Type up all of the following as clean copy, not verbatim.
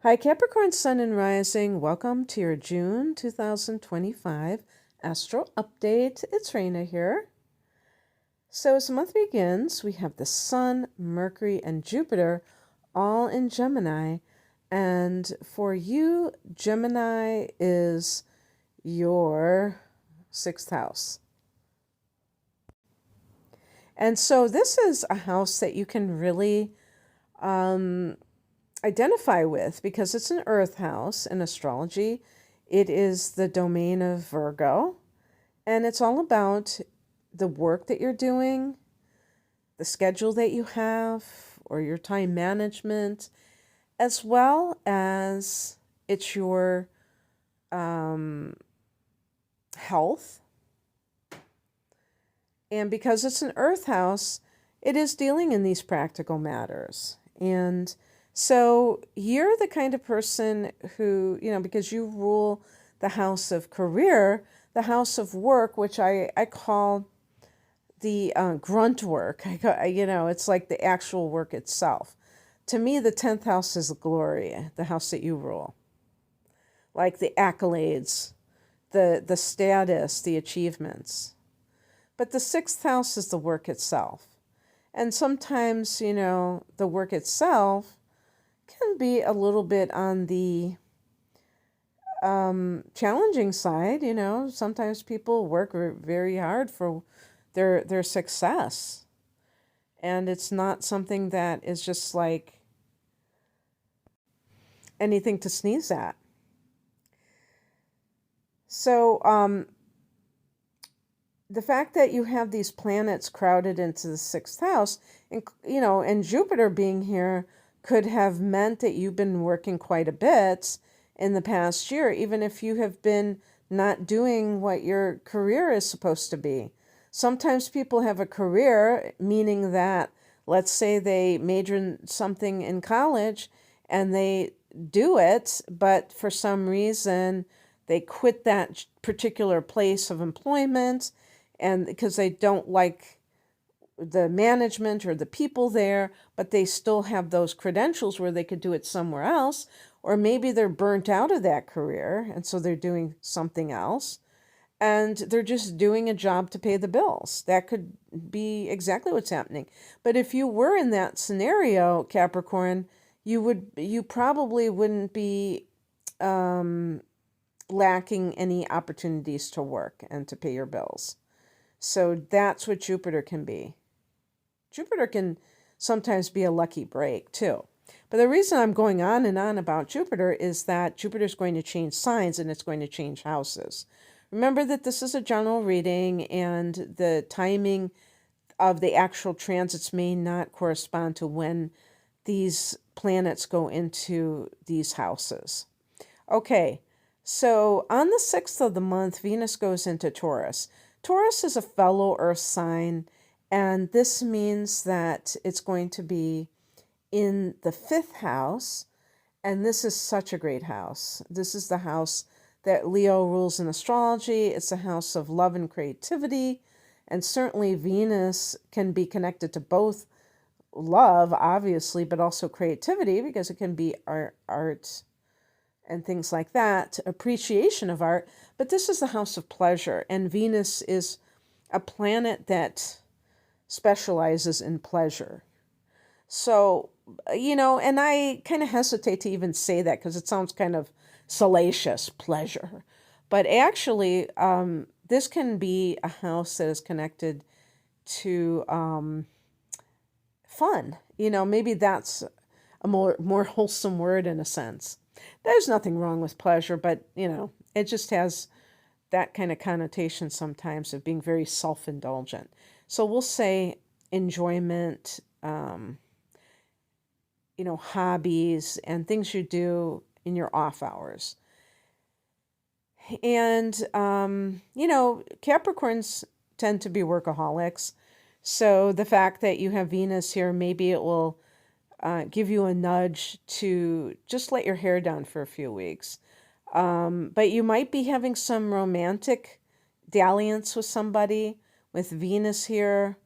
Hi, Capricorn Sun and Rising. Welcome to your June 2025 Astro Update. It's Raina here. So, as the month begins, we have the Sun, Mercury, and Jupiter all in Gemini. And for you, Gemini is your sixth house. And so, this is a house that you can really identify with because it's an earth house in astrology. It is the domain of Virgo, and it's all about the work that you're doing, the schedule that you have, or your time management, as well as it's your health. And because it's an earth house, it is dealing in these practical matters. And so you're the kind of person who, because you rule the house of career, the house of work, which I call the grunt work. It's like the actual work itself. To me, the 10th house is glory, the house that you rule. Like the accolades, the status, the achievements. But the 6th house is the work itself. And sometimes, the work itself can be a little bit on the challenging side. Sometimes people work very hard for their success. And it's not something that is just like anything to sneeze at. So the fact that you have these planets crowded into the 6th house, and Jupiter being here could have meant that you've been working quite a bit in the past year, even if you have been not doing what your career is supposed to be. Sometimes people have a career, meaning that, let's say they major in something in college and they do it, but for some reason they quit that particular place of employment, and because they don't like the management or the people there, but they still have those credentials where they could do it somewhere else. Or maybe they're burnt out of that career, and so they're doing something else, and they're just doing a job to pay the bills. That could be exactly what's happening. But if you were in that scenario, Capricorn, you probably wouldn't be lacking any opportunities to work and to pay your bills. So that's what Jupiter can be. Jupiter can sometimes be a lucky break too. But the reason I'm going on and on about Jupiter is that Jupiter is going to change signs and it's going to change houses. Remember that this is a general reading, and the timing of the actual transits may not correspond to when these planets go into these houses. Okay, so on the 6th of the month, Venus goes into Taurus. Taurus is a fellow earth sign, and this means that it's going to be in the 5th house, and this is such a great house. This is the house that Leo rules in astrology. It's a house of love and creativity, and certainly Venus can be connected to both love, obviously, but also creativity, because it can be art and things like that, appreciation of art. But this is the house of pleasure, and Venus is a planet that specializes in pleasure. So, and I kind of hesitate to even say that because it sounds kind of salacious, pleasure. But actually, this can be a house that is connected to fun. Maybe that's a more wholesome word in a sense. There's nothing wrong with pleasure, but, it just has that kind of connotation sometimes of being very self-indulgent. So we'll say enjoyment, hobbies and things you do in your off hours. And, Capricorns tend to be workaholics. So the fact that you have Venus here, maybe it will give you a nudge to just let your hair down for a few weeks. But you might be having some romantic dalliance with somebody with Venus here,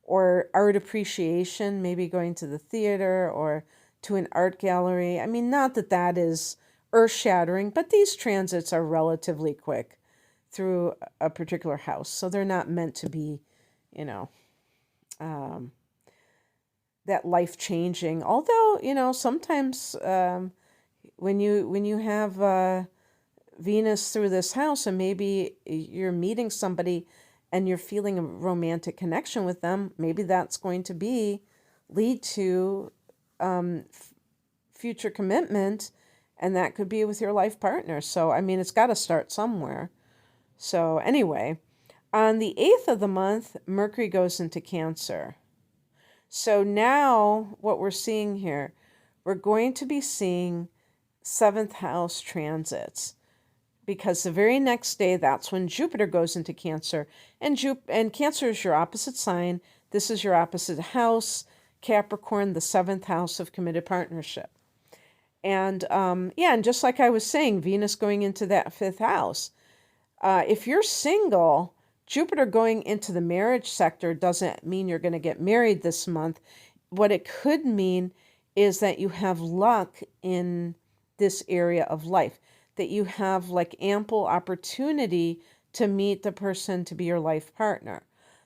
or art appreciation, maybe going to the theater or to an art gallery. I mean, not that that is earth-shattering, but these transits are relatively quick through a particular house. So they're not meant to be, you know, that life-changing. Although, sometimes when you have Venus through this house, and maybe you're meeting somebody and you're feeling a romantic connection with them, maybe that's going to lead to future commitment, and that could be with your life partner. So, I mean, it's got to start somewhere. So, anyway, on the 8th of the month, Mercury goes into Cancer. So now what we're seeing here, we're going to be seeing 7th house transits, because the very next day, that's when Jupiter goes into Cancer. And Cancer is your opposite sign. This is your opposite house, Capricorn, the 7th house of committed partnership. And and just like I was saying, Venus going into that 5th house. If you're single, Jupiter going into the marriage sector doesn't mean you're going to get married this month. What it could mean is that you have luck in this area of life, that you have like ample opportunity to meet the person to be your life partner.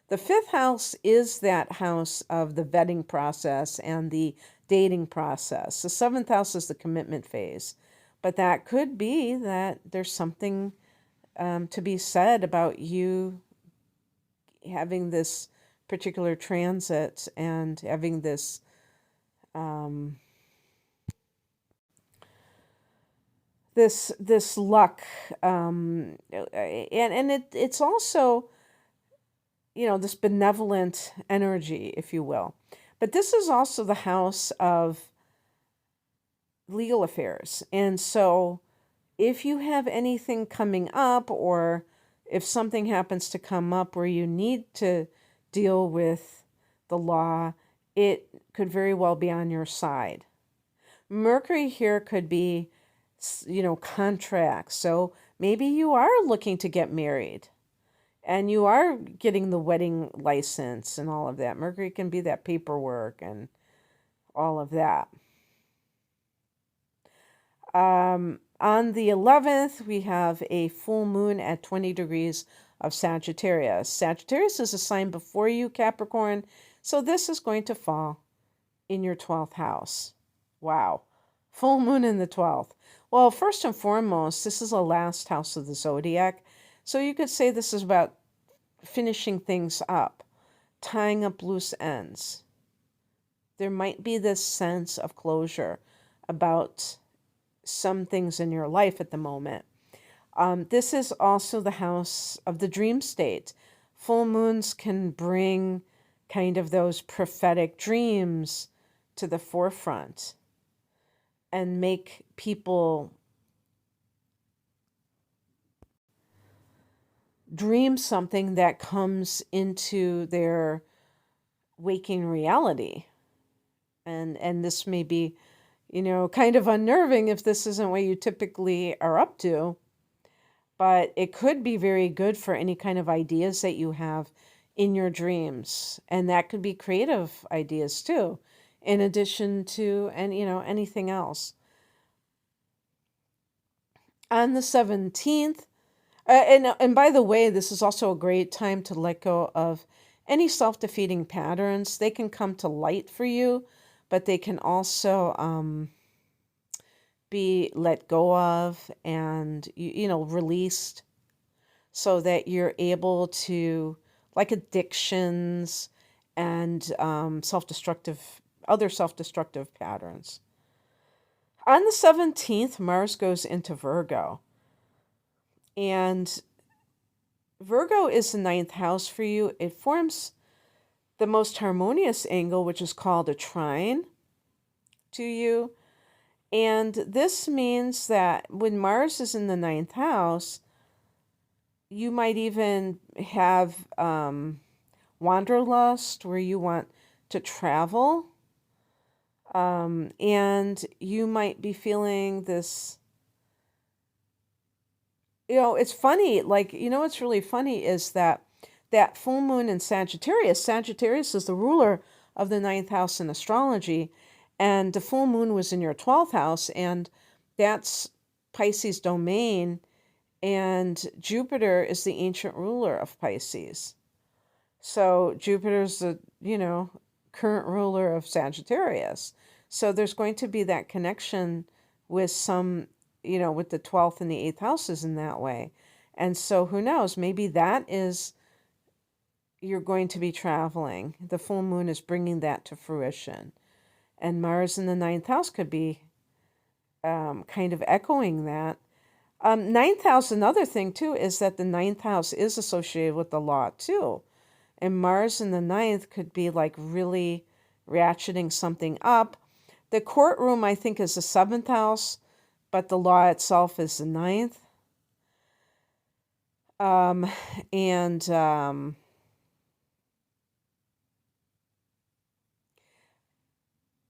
The 5th house is that house of the vetting process and the dating process. The 7th house is the commitment phase. But that could be that there's something to be said about you having this particular transit and having this this luck, and it's also, this benevolent energy, if you will. But this is also the house of legal affairs. And so if you have anything coming up, or if something happens to come up where you need to deal with the law, it could very well be on your side. Mercury here could be, contracts. So maybe you are looking to get married and you are getting the wedding license and all of that. Mercury can be that paperwork and all of that. On the 11th, we have a full moon at 20 degrees of Sagittarius. Sagittarius is a sign before you, Capricorn. So this is going to fall in your 12th house. Wow. Full moon in the 12th. Well, first and foremost, this is the last house of the zodiac. So you could say this is about finishing things up, tying up loose ends. There might be this sense of closure about some things in your life at the moment. This is also the house of the dream state. Full moons can bring kind of those prophetic dreams to the forefront and make people dream something that comes into their waking reality. And this may be, kind of unnerving if this isn't what you typically are up to, but it could be very good for any kind of ideas that you have in your dreams. And that could be creative ideas too, in addition to, anything else. On the 17th, and by the way, this is also a great time to let go of any self-defeating patterns. They can come to light for you, but they can also be let go of and, released, so that you're able to, like addictions and other self-destructive patterns. On the 17th, Mars goes into Virgo. And Virgo is the 9th house for you. It forms the most harmonious angle, which is called a trine to you. And this means that when Mars is in the 9th house, you might even have wanderlust, where you want to travel. And you might be feeling this, it's funny, what's really funny is that full moon in Sagittarius is the ruler of the 9th house in astrology. And the full moon was in your 12th house, and that's Pisces domain. And Jupiter is the ancient ruler of Pisces. So Jupiter's the, current ruler of Sagittarius. So there's going to be that connection with some, with the 12th and the 8th houses in that way. And so who knows, maybe that is, you're going to be traveling. The full moon is bringing that to fruition. And Mars in the 9th house could be kind of echoing that. Ninth house, another thing too, is that the 9th house is associated with the law too. And Mars in the 9th could be like really ratcheting something up. The courtroom, I think, is the 7th house, but the law itself is the 9th.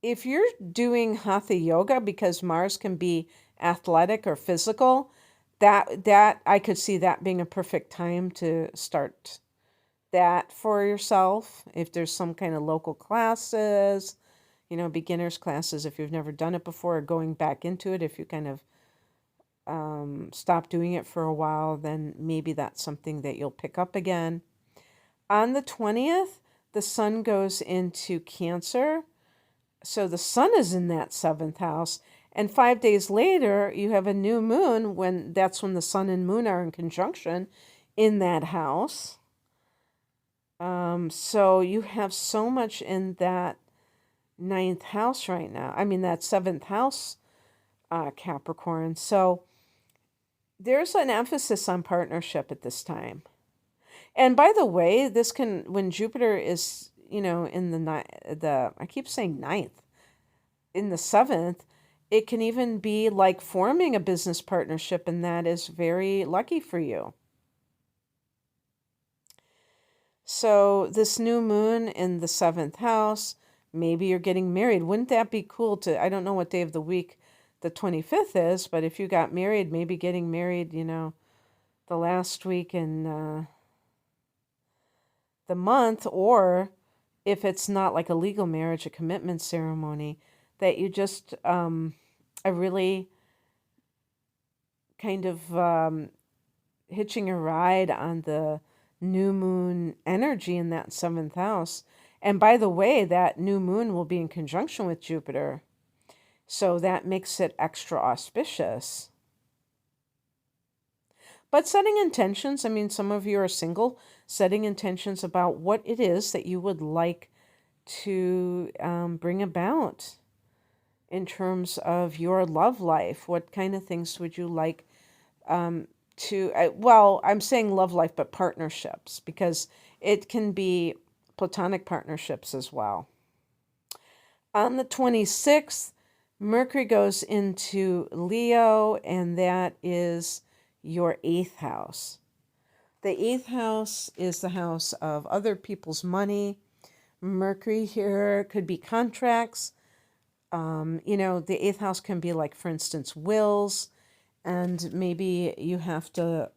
If you're doing hatha yoga, because Mars can be athletic or physical, that I could see that being a perfect time to start that for yourself. If there's some kind of local classes, beginners classes, if you've never done it before, or going back into it, if you kind of stop doing it for a while, then maybe that's something that you'll pick up again. On the 20th, the sun goes into Cancer. So the sun is in that 7th house. And 5 days later, you have a new moon, that's when the sun and moon are in conjunction in that house. So you have so much in that 9th house right now. I mean, that 7th house, Capricorn. So there's an emphasis on partnership at this time. And by the way, when Jupiter is, in the I keep saying 9th, in the 7th, it can even be like forming a business partnership, and that is very lucky for you. So this new moon in the 7th house, maybe you're getting married. Wouldn't that be cool I don't know what day of the week the 25th is, but if you got married, maybe getting married, the last week in the month, or if it's not like a legal marriage, a commitment ceremony, that you just a really kind of hitching a ride on the new moon energy in that 7th house. And by the way, that new moon will be in conjunction with Jupiter. So that makes it extra auspicious. But setting intentions, I mean, some of you are single, setting intentions about what it is that you would like to bring about in terms of your love life. What kind of things would you like I'm saying love life, but partnerships, because it can be platonic partnerships as well. On the 26th, Mercury goes into Leo, and that is your 8th house. The 8th house is the house of other people's money. Mercury here could be contracts. The 8th house can be like, for instance, wills. And maybe you have to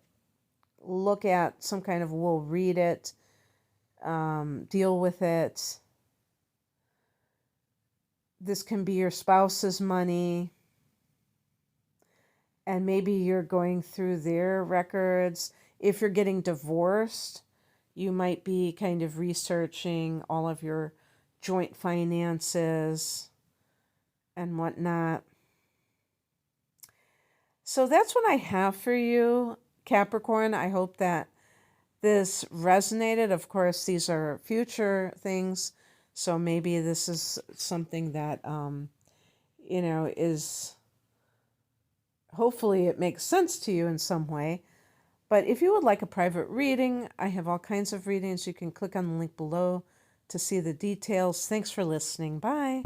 look at some kind of will, read it, deal with it. This can be your spouse's money. And maybe you're going through their records. If you're getting divorced, you might be kind of researching all of your joint finances and whatnot. So that's what I have for you, Capricorn. I hope that this resonated. Of course, these are future things. So maybe this is something that, is, hopefully it makes sense to you in some way. But if you would like a private reading, I have all kinds of readings. You can click on the link below to see the details. Thanks for listening. Bye.